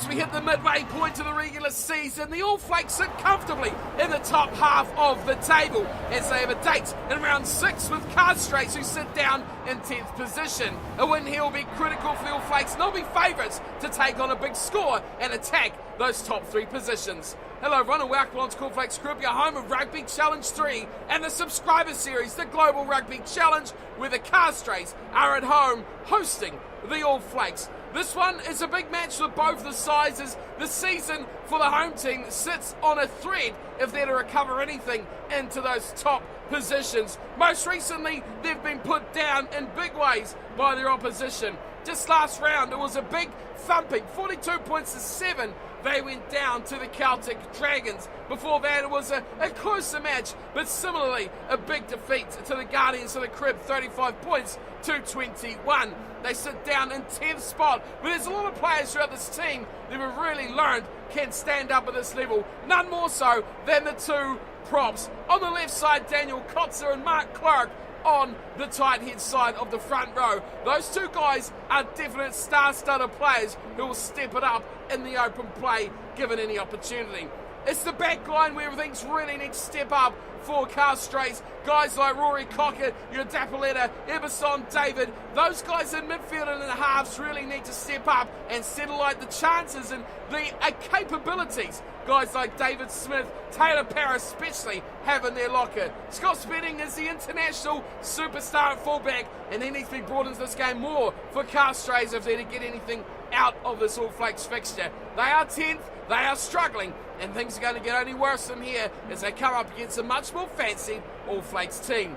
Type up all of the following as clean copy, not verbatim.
As we hit the midway point of the regular season, the All Flakes sit comfortably in the top half of the table as they have a date in round 6 with Castres, who sit down in 10th position. A win here will be critical for the All Flakes, and they'll be favourites to take on a big score and attack those top 3 positions. Hello everyone and welcome on to Cool Flakes Group, your home of Rugby Challenge 3 and the subscriber series, the Global Rugby Challenge, where the Castres are at home hosting the All Flakes. This one is a big match for both the sides as the season for the home team sits on a thread if they're to recover anything into those top positions. Most recently, they've been put down in big ways by their opposition. Just last round, it was a big thumping, 42 points to 7. They went down to the Celtic Dragons. Before that, it was a closer match, but similarly, a big defeat to the Guardians of the Crib, 35 points to 21. They sit down in 10th spot, but there's a lot of players throughout this team that we've really learned can stand up at this level. None more so than the 2 props. On the left side, Daniel Kotzer and Mark Clark on the tight head side of the front row. Those 2 guys are definite star-studded players who will step it up in the open play given any opportunity. It's the back line where things really need to step up for Castres. Guys like Rory Cockett, your Dapoletta, Emerson, David, those guys in midfield and in the halves really need to step up and settle out the chances and the capabilities guys like David Smith, Taylor Parris especially have in their locker. Scott Spedding is the international superstar at fullback, and he needs to be brought into this game more for Castres if they're to get anything out of this All Flakes fixture. They are 10th, they are struggling, and things are going to get only worse from here as they come up against a much more fancied All Flakes team.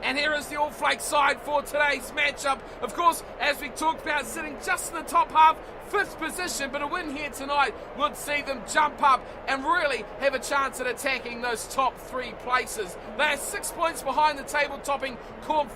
And here is the All Flakes side for today's matchup. Of course, as we talked about, sitting just in the top half, 5th position, but a win here tonight would see them jump up and really have a chance at attacking those top 3 places. They are 6 points behind the table-topping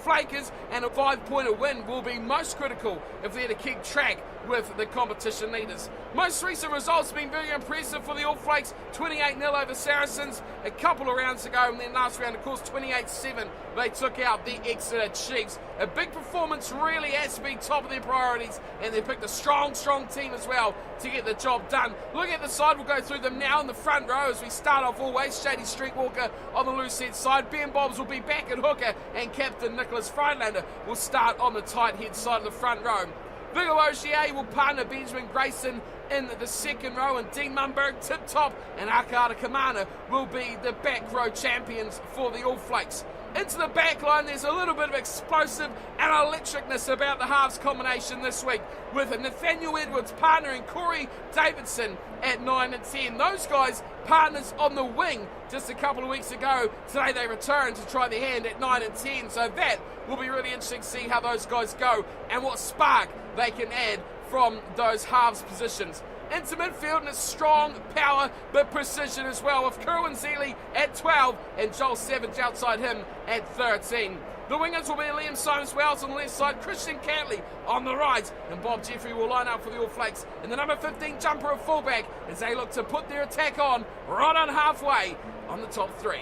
Flakes, and a 5-pointer win will be most critical if they're to keep track with the competition leaders. Most recent results have been very impressive for the All Flakes. 28-0 over Saracens a couple of rounds ago, and then last round, of course, 28-7. They took out the Exeter Chiefs. A big performance really has to be top of their priorities, and they picked a strong team as well to get the job done. Looking at the side, we'll go through them now in the front row as we start off always. Shady Streetwalker on the loose head side. Ben Bobs will be back at hooker, and Captain Nicholas Friedlander will start on the tight head side of the front row. Viggo Ogier will partner Benjamin Grayson in the second row, and Dean Mumberg, Tip Top, and Akara Kamana will be the back row champions for the All Flakes. Into the back line, there's a little bit of explosive and electricness about the halves combination this week, with Nathaniel Edwards partnering Corey Davidson at 9 and 10. Those guys partners on the wing just a couple of weeks ago. Today they return to try their hand at 9 and 10, so that will be really interesting to see how those guys go and what spark they can add from those halves positions. Into midfield, and it's strong power but precision as well, with Kerwin Zealey at 12 and Joel Savage outside him at 13. The wingers will be Liam Simons-Wells on the left side, Christian Cantley on the right, and Bob Jeffrey will line up for the All Flakes in the number 15 jumper of fullback as they look to put their attack on right on halfway on the top 3.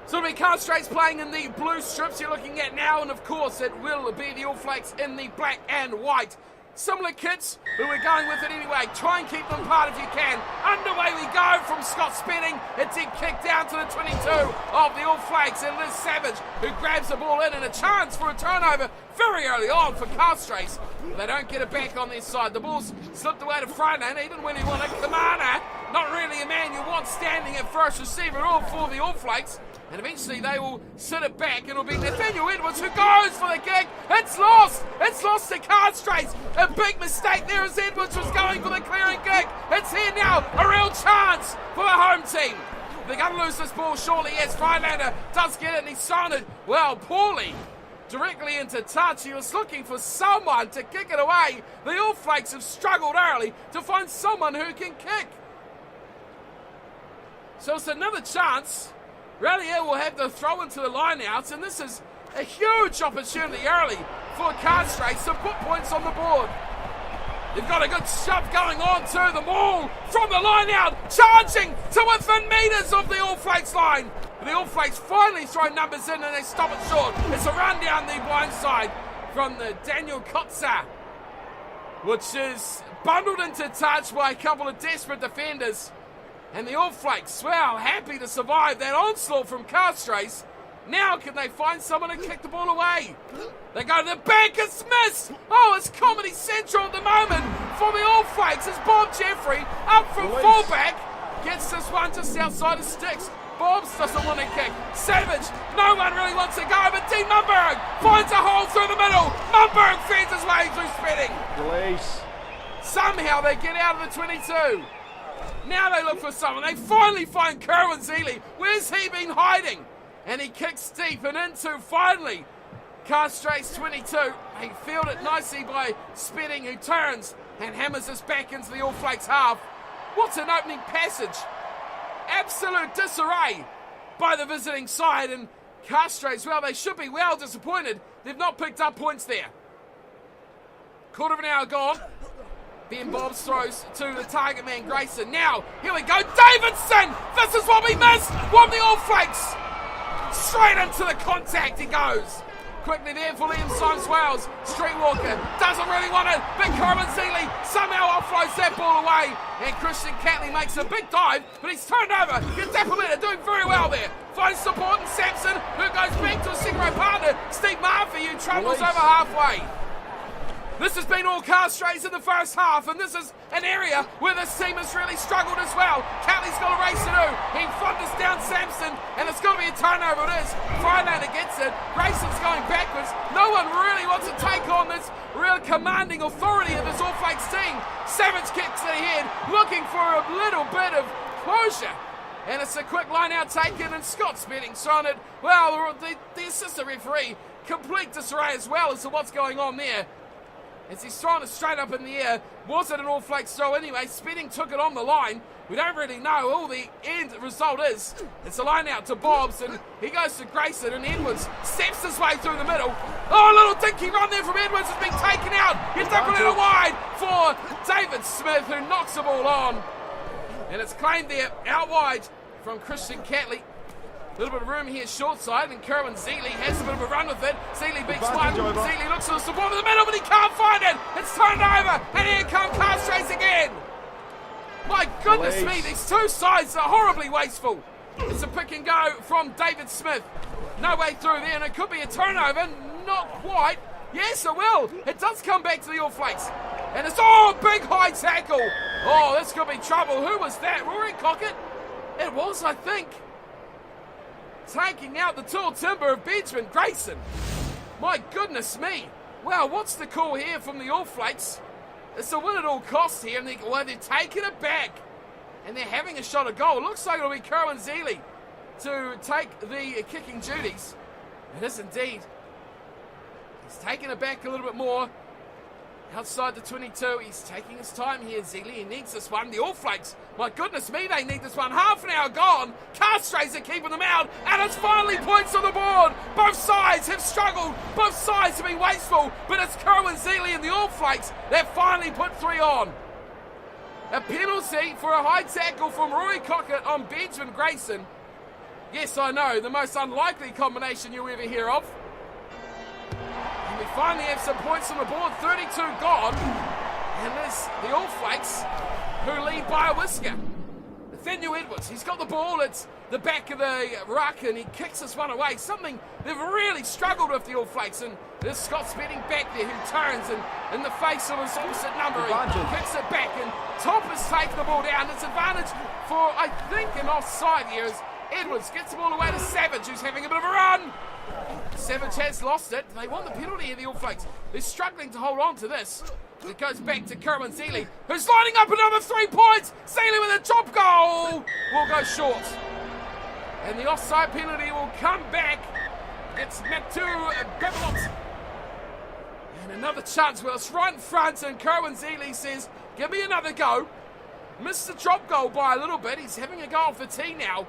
So it'll be Castres playing in the blue strips you're looking at now, and of course it will be the All Flakes in the black and white. Similar kits, but we're going with it anyway. Try and keep them apart if you can. Underway we go from Scott Spedding. It's a kick down to the 22 of the All Flakes, and Liz Savage, who grabs the ball in, and a chance for a turnover very early on for Castres. They don't get it back on their side. The ball's slipped away to Friedlander. He didn't really want it. Kamana, not really a man you want standing at first receiver at all for the All Flakes. And eventually they will sit it back. It'll be Nathaniel Edwards who goes for the kick. It's lost. It's lost to Castres. A big mistake there as Edwards was going for the clearing kick. It's here now. A real chance for the home team. They're going to lose this ball shortly. Yes, Friedlander does get it, and he sounded, well, poorly. Directly into touch. He was looking for someone to kick it away. The All Flakes have struggled early to find someone who can kick. So it's another chance. Rallier will have to throw into the lineouts, and this is a huge opportunity early for Castres to put points on the board. They've got a good shove going on to the ball from the lineout, charging to within metres of the All Flakes line. The All Flakes finally throw numbers in and they stop it short. It's a run down the blind side from the Daniel Kotzer. which is bundled into touch by a couple of desperate defenders. And the All Flakes, well, happy to survive that onslaught from Castres. Now can they find someone to kick the ball away? They go to the back, it's missed! Oh, it's comedy central at the moment for the All Flakes as Bob Jeffrey up from fullback gets this one just outside of sticks. Bobs doesn't want to kick. Savage, no one really wants to go, but Dean Mumberg finds a hole through the middle. Mumberg feeds his way through spinning. Somehow they get out of the 22. Now they look for someone. They finally find Kerwin Zealey. Where's he been hiding? And he kicks deep and into, finally, Castres 22. They field it nicely by Spedding, who turns and hammers us back into the All Flakes half. What's an opening passage? Absolute disarray by the visiting side, and Castres, well, they should be well disappointed. They've not picked up points there. Quarter of an hour gone. Ben Bobs throws to the target man, Grayson. Now, here we go, Davidson! This is what we missed from the All Flakes! Straight into the contact he goes. Quickly there for Liam Symes-Wales. Streetwalker doesn't really want it, but Kerwin Zealey somehow offloads that ball away. And Christian Catley makes a big dive, but he's turned over. Gadapaleta doing very well there. Finds support in Sampson, who goes back to a second row partner, Steve Murphy, who travels over halfway. This has been all Castres in the first half, and this is an area where this team has really struggled as well. Catley's got a race to do. He thunders down Sampson, and it's going to be a turnover. It is. Freilander gets it. Grayson's going backwards. No one really wants to take on this real commanding authority of this All Flakes team. Savage kicks it ahead, looking for a little bit of closure. And it's a quick line out taken, and Scott's betting on it. Well, the assistant referee, complete disarray as well as to what's going on there. As he's throwing it straight up in the air. Was it an All Flakes throw anyway? Spedding took it on the line. We don't really know. All the end result is it's a line out to Bobs, and he goes to Grayson, and Edwards steps his way through the middle. Oh, a little dinky run there from Edwards has been taken out. He's dumping it wide for David Smith, who knocks the ball on. And it's claimed there out wide from Christian Catley. A little bit of room here short side, and Kerwin Zealey has a bit of a run with it. Zealey beats one. Zealey looks for the support in the middle, but he can't find it. It's turned over, and here come Castres again. My goodness me, these two sides are horribly wasteful. It's a pick and go from David Smith. No way through there, and it could be a turnover. Not quite. Yes, it will. It does come back to the All Flakes. And it's, oh, big high tackle. Oh, this could be trouble. Who was that? Rory Cockett? It was, I think. Taking out the tall timber of Benjamin Grayson. My goodness me. Well, what's the call here from the All Flakes? It's a win at all costs here, and they're taking it back. And they're having a shot at goal. It looks like it'll be Kerwin Zealey to take the kicking duties. It is indeed. He's taking it back a little bit more. Outside the 22, he's taking his time here, Zealey. He needs this one. The All Flakes, my goodness me, they need this one. Half an hour gone. Castres are keeping them out, and it's finally points on the board. Both sides have struggled. Both sides have been wasteful, but it's Kerwin Zealey and the All Flakes that finally put 3 on. A penalty for a high tackle from Rory Cockett on Benjamin Grayson. Yes, I know, the most unlikely combination you'll ever hear of. And we finally have some points on the board, 32 gone. And there's the All Flakes, who lead by a whisker. Nathaniel Edwards, he's got the ball, it's the back of the ruck, and he kicks this one away. Something they've really struggled with, the All Flakes. And there's Scott Spedding back there, who turns, and in the face of his opposite number, he kicks it back, and Top has taken the ball down. It's advantage for, I think, an offside here, as Edwards gets the ball away to Savage, who's having a bit of a run. Savage has lost it. They want the penalty here, the All Flakes. They're struggling to hold on to this. It goes back to Kerwin Zealey, who's lining up another 3 points. Zealey with a drop goal. Will go short. And the offside penalty will come back. It's Mattu Babelot. And another chance. Well, it's right in front, and Kerwin Zealey says, give me another go. Missed the drop goal by a little bit. He's having a go for tee now.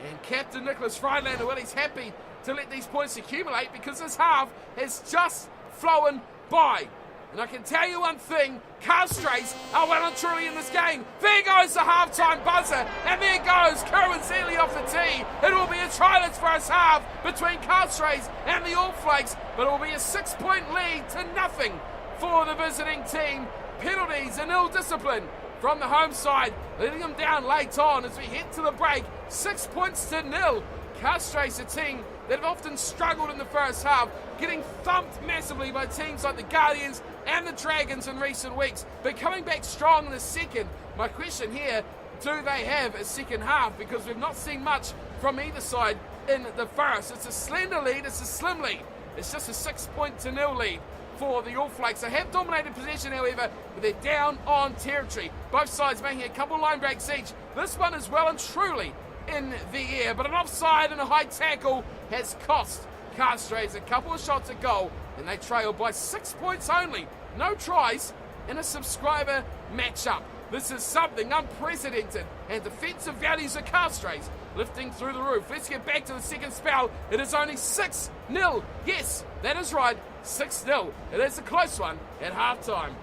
And Captain Nicholas Freilander, well, he's happy to let these points accumulate because this half has just flown by. And I can tell you one thing, Castres are well and truly in this game. There goes the halftime buzzer, and there goes Kerwin Zealey off the tee. It will be a try this first half between Castres and the All Flakes, but it will be a 6-point lead to nothing for the visiting team. penalties and ill discipline from the home side, letting them down late on as we head to the break. 6 points to nil. Castres, a team that have often struggled in the first half, getting thumped massively by teams like the Guardians and the Dragons in recent weeks, but coming back strong in the second. My question here, do they have a second half? Because we've not seen much from either side in the first. It's a slender lead, it's a slim lead. It's just a 6 point to nil lead for the All Flakes. They have dominated possession, however, but they're down on territory. Both sides making a couple line breaks each. This one is well and truly in the air, but an offside and a high tackle has cost Castres a couple of shots at goal, and they trail by 6 points only. No tries in a subscriber matchup. This is something unprecedented, and defensive values of Castres lifting through the roof. Let's get back to the second spell. It is only 6-0. Yes, that is right, 6-0. It is a close one at halftime.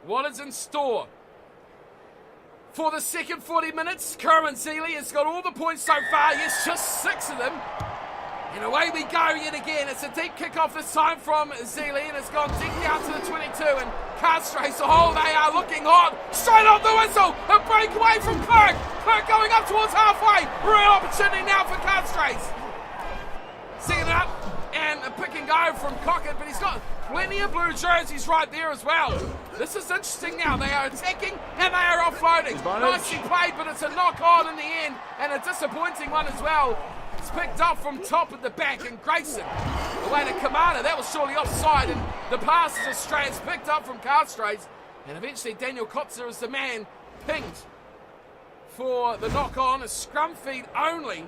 What is in store for the second 40 minutes? Kerwin Seeley has got all the points so far. Yes, just 6 of them. And away we go yet again. It's a deep kick-off this time from Seeley, and it's gone deep down to the 22. And Castres, oh, they are looking hot. Straight off the whistle. A breakaway from Clark. Clark going up towards halfway. Real opportunity now for Castres. Seeing it up, and a pick and go from Cockett, but he's got plenty of blue jerseys right there as well. This is interesting now. They are attacking and they are offloading. Nicely played, but it's a knock-on in the end, and a disappointing one as well. It's picked up from top at the back, and Grayson away to Kamana. That was surely offside, and the pass is astray. It's picked up from Castres, and eventually Daniel Kotzer is the man pinged for the knock-on. A scrum feed only.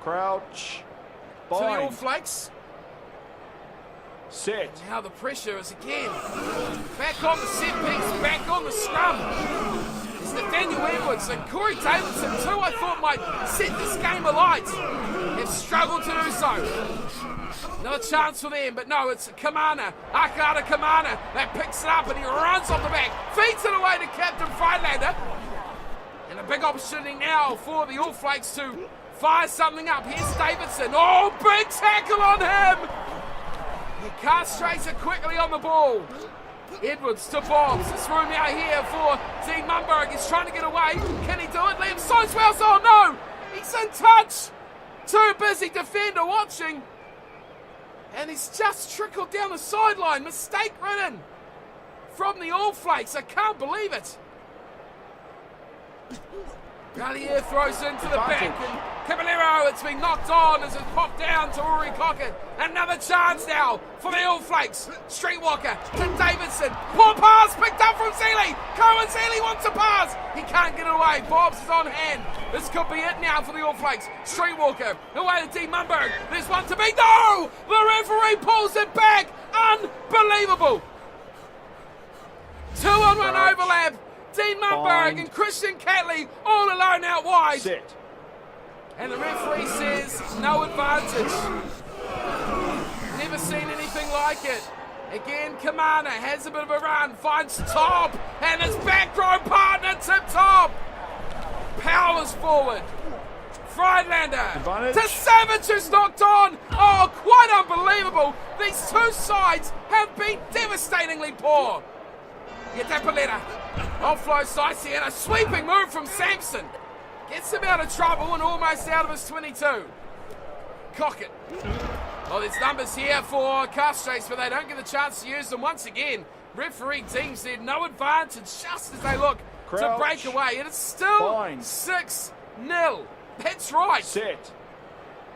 Crouch. To the Bind. All Flakes. Set. Now the pressure is again back on the set piece, back on the scrum. It's Nathaniel Edwards and Corey Davidson, too, I thought might set this game alight. Have struggled to do so. Another chance for them, but no, it's Kamana, Akata Kamana, that picks it up and he runs off the back, feeds it away to Captain Friedlander. And a big opportunity now for the All Flakes to fire something up. Here's Davidson. Oh, big tackle on him! And Castres are quickly on the ball. Edwards to Bobs. This room out here for Dean Mumberg. He's trying to get away. Can he do it? Liam Sizewell's, oh no! He's in touch! Too busy defender watching. And he's just trickled down the sideline. Mistake ridden from the All Flakes. I can't believe it. Gallier throws into the back, and Caballero, it's been knocked on as it's popped down to Rory Cockett. Another chance now for the All Flakes. Streetwalker to Davidson. Poor pass picked up from Seeley. Cohen Seeley wants a pass. He can't get it away. Bobs is on hand. This could be it now for the All Flakes. Streetwalker away to Dean Mumberg. There's one to beat. No! The referee pulls it back. Unbelievable. 2-on-1 overlap. Dean Mumberg and Christian Catley all alone out wide. Set. And the referee says no advantage. Never seen anything like it. Again, Kamana has a bit of a run, finds Top, and his back row partner Tip Top powers forward. Friedlander to Savage, who's knocked on. Oh, quite unbelievable. These two sides have been devastatingly poor. Yatapaleta offloads Dicey, and a sweeping move from Sampson. Gets him out of trouble and almost out of his 22. Cockett. Well, there's numbers here for Castres, but they don't get the chance to use them once again. Referee team said no advantage just as they look to break away. And it's still 6-0. That's right. Set.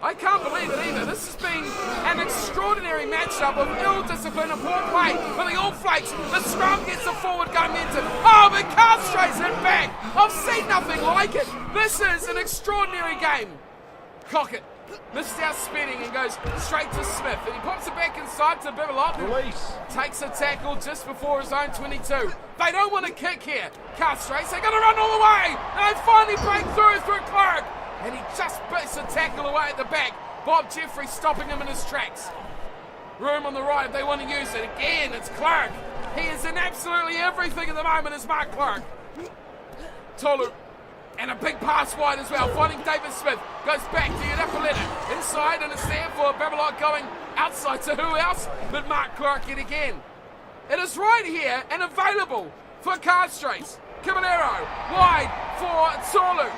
I can't believe it either. This has been an extraordinary matchup of ill discipline and poor play for the All Flakes. The scrum gets the forward momentum. Oh, but Castres hit back. I've seen nothing like it. This is an extraordinary game. Cockett misses out spinning and goes straight to Smith. And he pops it back inside to Bibilot. Release. Takes a tackle just before his own 22. They don't want to kick here. Castres, they're going to run all the way. And they finally break through Clark. And he just bits a tackle away at the back. Bob Jeffrey stopping him in his tracks. Room on the right if they want to use it. Again, it's Clark. He is in absolutely everything at the moment, is Mark Clark. Tolu And a big pass wide as well, finding David Smith. Goes back to Unapaleta. Inside, and it's there for Babolat going outside to who else but Mark Clark yet again. It is right here and available for Castres. Caballero wide for Tolu.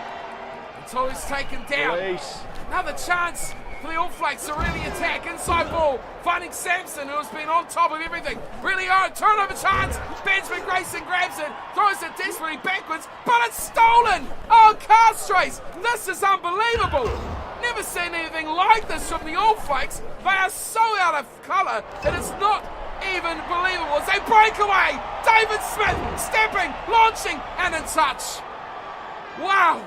Tolu's taken down. Release. Another chance for the All Flakes to really attack. Inside ball, finding Sampson, who has been on top of everything. Really turnover chance. Benjamin Grayson grabs it, throws it desperately backwards, but it's stolen. Oh, Castres, this is unbelievable. Never seen anything like this from the All Flakes. They are so out of colour that it's not even believable. As they break away, David Smith stepping, launching, and in touch. Wow.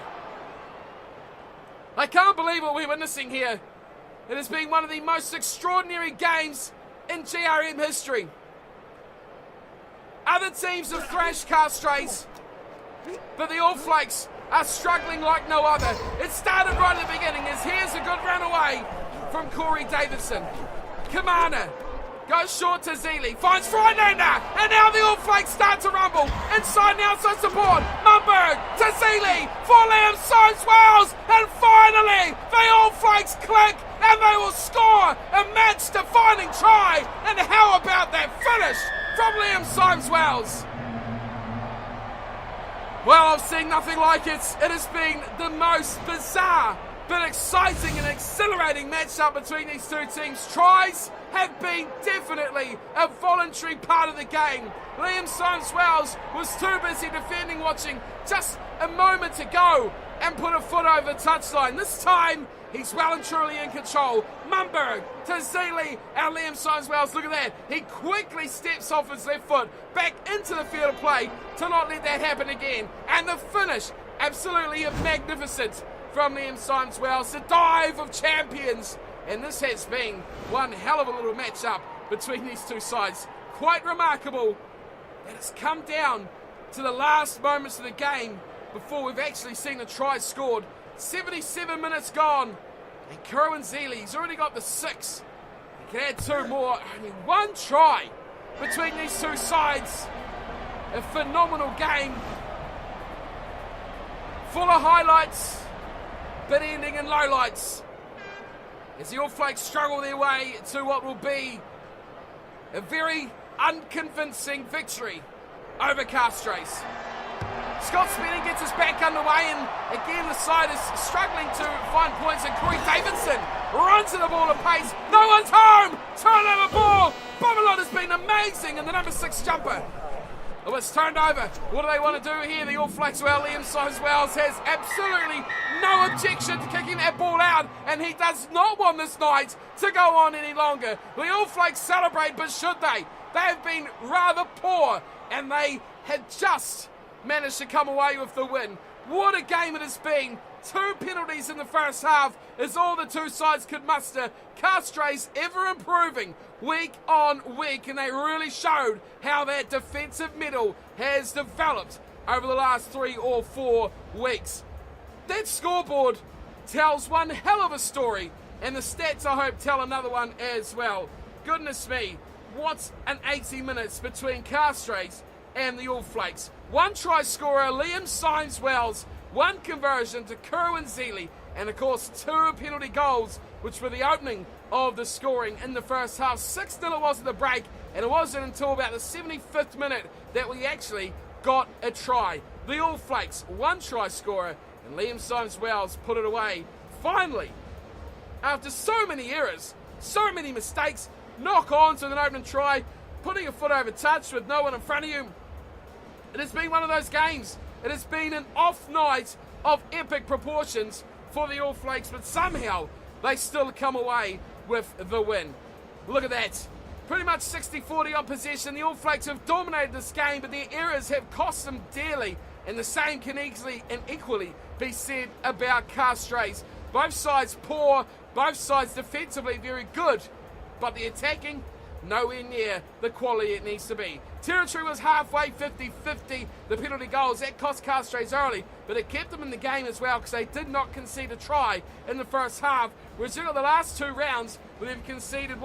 I can't believe what we're witnessing here. It has been one of the most extraordinary games in GRM history. Other teams have thrashed Castres, but the All Flakes are struggling like no other. It started right at the beginning as here's a good run away from Corey Davidson. Kamana goes short to Zeeley, finds Freinander, and now the All Flakes start to rumble. Inside now, outside support. Mumberg to Zeeley for Liam Soames-Wells, and finally the All Flakes click and they will score a match-defining try. And how about that finish from Liam Soames-Wells? Well, I've seen nothing like it. It has been the most bizarre but exciting and exhilarating matchup between these two teams. Tries have been definitely a voluntary part of the game. Liam Soames-Wells was too busy defending, watching just a moment to go, and put a foot over the touchline. This time, he's well and truly in control. Mumberg to Zeeley, and Liam Soames-Wells, look at that. He quickly steps off his left foot, back into the field of play to not let that happen again. And the finish, absolutely magnificent from Liam Soames-Wells, the dive of champions. And this has been one hell of a little matchup between these two sides. Quite remarkable that it's come down to the last moments of the game before we've actually seen a try scored. 77 minutes gone, and Kerwin Zeeley, he's already got the 6. He can add 2 more. Only 1 try between these two sides. A phenomenal game, full of highlights, but ending in lowlights, as the All Flakes struggle their way to what will be a very unconvincing victory over Castres. Scott Spedding gets us back underway, and again the side is struggling to find points, and Corey Davidson runs to the ball at pace. No one's home! Turnover ball! Babolat has been amazing, and the number 6 jumper. Oh, it's turned over. What do they want to do here? The All Flakes, well, Liam Soames-Wells has absolutely no objection to kicking that ball out, and he does not want this night to go on any longer. The All Flakes celebrate, but should they? They have been rather poor, and they had just managed to come away with the win. What a game it has been. 2 penalties in the first half is all the two sides could muster. Castres ever improving week on week, and they really showed how that defensive middle has developed over the last 3 or 4 weeks. That scoreboard tells one hell of a story, and the stats, I hope, tell another one as well. Goodness me, what an 80 minutes between Castres and the All Flakes. 1 try scorer, Liam Soames-Wells, 1 conversion to Kerwin Zeeley, and of course 2 penalty goals, which were the opening of the scoring in the first half. 6-0 it was at the break, and it wasn't until about the 75th minute that we actually got a try. The All Flakes, 1 try scorer, and Liam Soames-Wells put it away. Finally, after so many errors, so many mistakes, knock on to an opening try, putting a foot over touch with no one in front of you. It has been one of those games. It has been an off night of epic proportions for the All Flakes, but somehow they still come away with the win. Look at that. Pretty much 60-40 on possession. The All Flakes have dominated this game, but their errors have cost them dearly, and the same can easily and equally be said about Castres. Both sides poor, both sides defensively very good, but the attacking nowhere near the quality it needs to be. Territory was halfway 50-50. The penalty goals, that cost Castres early, but it kept them in the game as well because they did not concede a try in the first half. Whereas you got the last 2 rounds where they've conceded,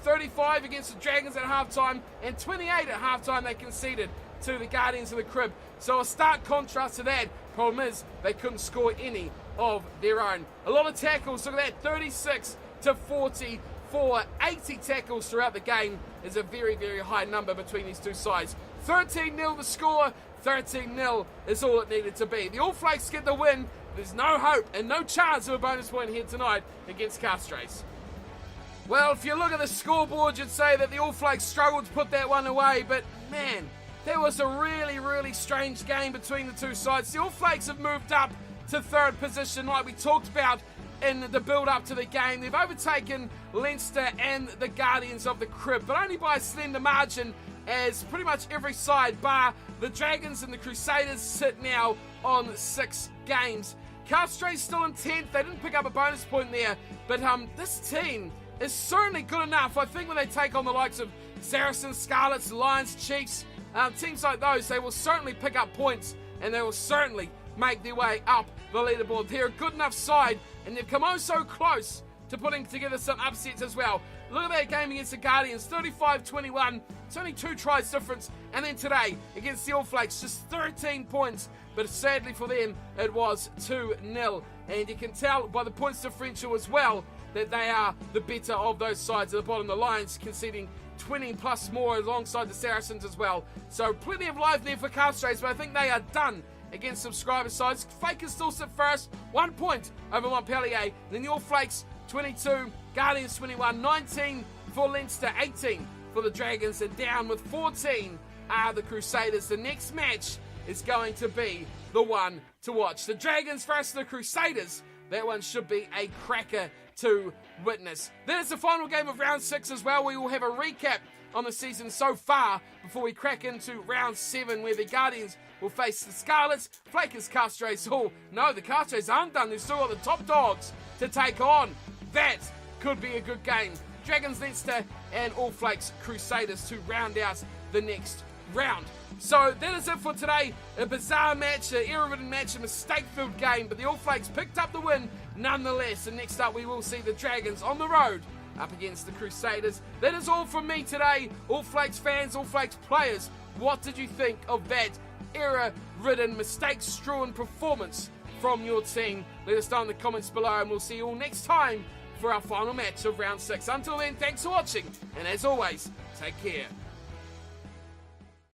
35 against the Dragons at halftime and 28 at halftime they conceded. to the Guardians of the Crib. So a stark contrast to that. Problem is, they couldn't score any of their own. A lot of tackles, look at that, 36 to 44, 80 tackles throughout the game is a very, very high number between these two sides. 13-0 the score, 13-0 is all it needed to be. The All Flakes get the win. There's no hope and no chance of a bonus point here tonight against Castres. Well, if you look at the scoreboard, you'd say that the All Flakes struggled to put that one away, but man, that was a really, really strange game between the two sides. The All Flakes have moved up to third position like we talked about in the build-up to the game. They've overtaken Leinster and the Guardians of the Crib, but only by a slender margin, as pretty much every side, bar the Dragons and the Crusaders, sit now on 6 games. Castres still in 10th. They didn't pick up a bonus point there, but this team is certainly good enough. I think when they take on the likes of Saracens, Scarlets, Lions, Chiefs, teams like those, they will certainly pick up points and they will certainly make their way up the leaderboard. They're a good enough side and they've come oh so close to putting together some upsets as well. Look at that game against the Guardians, 35-21. It's only 2 tries difference. And then today, against the All Flakes, just 13 points. But sadly for them, it was 2-0. And you can tell by the points differential as well that they are the better of those sides at the bottom. The Lions conceding 20 plus more alongside the Saracens as well. So plenty of life there for Castres, but I think they are done against subscriber sides. Flakes still sit first, 1 point over Montpellier. Then the All Flakes, 22, Guardians 21, 19 for Leinster, 18 for the Dragons, and down with 14 are the Crusaders. The next match is going to be the one to watch. The Dragons versus the Crusaders. That one should be a cracker to witness. Then it's the final game of round 6 as well. We will have a recap on the season so far before we crack into round 7, where the Guardians will face the Scarlets. Flakes, Castres. Oh no, the Castres aren't done. They've still got the top dogs to take on. That could be a good game. Dragons, Leinster, and All Flakes Crusaders to round out the next round. So that is it for today. A bizarre match, an error-ridden match, a mistake-filled game, but the All Flakes picked up the win nonetheless. And next up, we will see the Dragons on the road up against the Crusaders. That is all from me today. All Flakes fans, All Flakes players, what did you think of that error-ridden, mistake-strewn performance from your team? Let us know in the comments below, and we'll see you all next time for our final match of round 6. Until then, thanks for watching, and as always, take care.